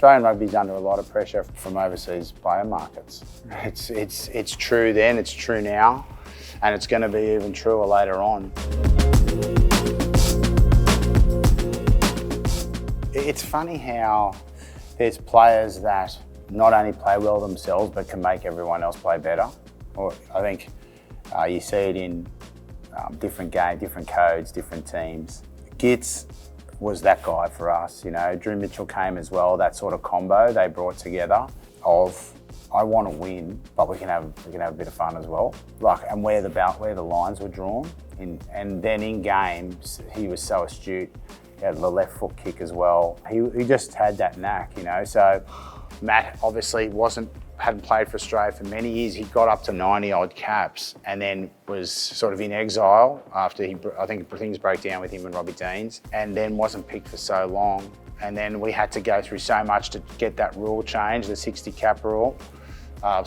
Australian rugby's under a lot of pressure from overseas player markets. It's true then, it's true now, and it's going to be even truer later on. It's funny how there's players that not only play well themselves but can make everyone else play better. Or I think you see it in different games, different codes, different teams. Gitz was that guy for us, you know. Drew Mitchell came as well. That sort of combo they brought together of I want to win, but we can have a bit of fun as well. Like, and where the lines were drawn, and then in games he was so astute. He had the left foot kick as well. He just had that knack, you know. So Matt obviously hadn't played for Australia for many years. He got up to 90 odd caps and then was sort of in exile after I think things broke down with him and Robbie Deans, and then wasn't picked for so long. And then we had to go through so much to get that rule changed, the 60 cap rule.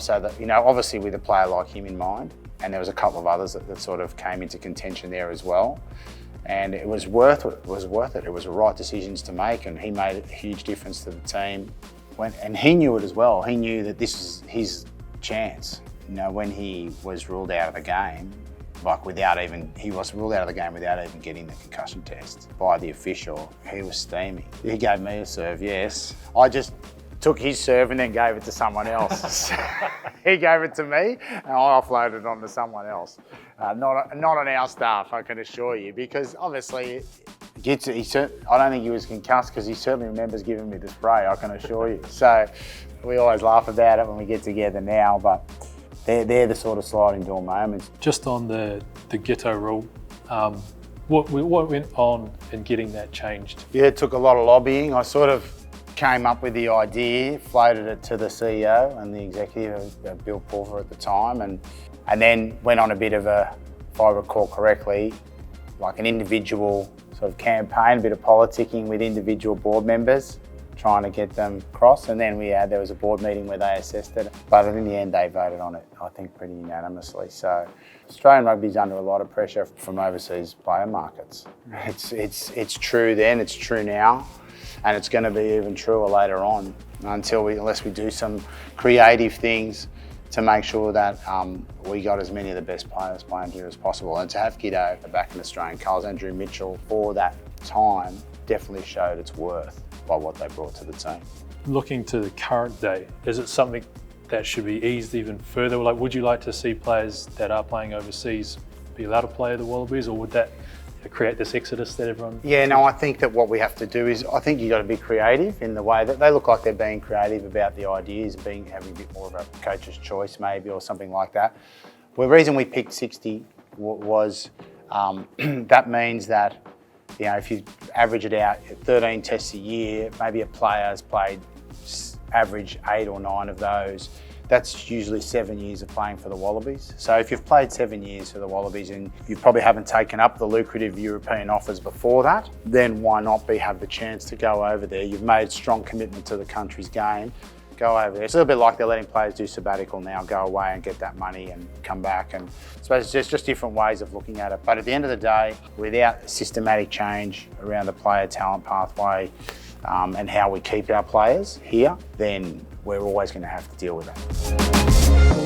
So that, you know, obviously with a player like him in mind, and there was a couple of others that sort of came into contention there as well. And it was worth it. It was the right decisions to make, and he made a huge difference to the team. And he knew it as well. He knew that this was his chance. You know, when he was ruled out of the game, he was ruled out of the game without even getting the concussion test by the official. He was steaming. He gave me a serve, yes. I just took his serve and then gave it to someone else. He gave it to me and I offloaded it onto someone else. Not on our staff, I can assure you, because obviously I don't think he was concussed, because he certainly remembers giving me the spray, I can assure you. So we always laugh about it when we get together now, but they're the sort of sliding door moments. Just on the Giteau rule, what went on in getting that changed? Yeah, it took a lot of lobbying. I sort of came up with the idea, floated it to the CEO and the executive, Bill Pulver at the time, and then went on a bit of a, if I recall correctly, like an individual sort of campaign, a bit of politicking with individual board members, trying to get them across. And then there was a board meeting where they assessed it, but in the end they voted on it, I think, pretty unanimously. So Australian rugby's under a lot of pressure from overseas player markets. It's true then, it's true now, and it's going to be even truer later on, unless we do some creative things to make sure that we got as many of the best players playing here as possible. And to have Giteau back in Australian colours, and Drew Mitchell for that time definitely showed its worth by what they brought to the team. Looking to the current day, is it something that should be eased even further? Like, would you like to see players that are playing overseas be allowed to play at the Wallabies, or would that create this exodus that everyone... Yeah, no, I think that what we have to do is, I think you've got to be creative in the way that they look like they're being creative about the ideas, having a bit more of a coach's choice maybe, or something like that. Well, the reason we picked 60 was that means that, you know, if you average it out, 13 tests a year, maybe a player's played average 8 or 9 of those. That's usually 7 years of playing for the Wallabies. So if you've played 7 years for the Wallabies and you probably haven't taken up the lucrative European offers before that, then why not have the chance to go over there? You've made strong commitment to the country's game. Go over there. It's a little bit like they're letting players do sabbatical now, go away and get that money and come back. And I suppose there's just different ways of looking at it. But at the end of the day, without systematic change around the player talent pathway and how we keep our players here, then we're always going to have to deal with that.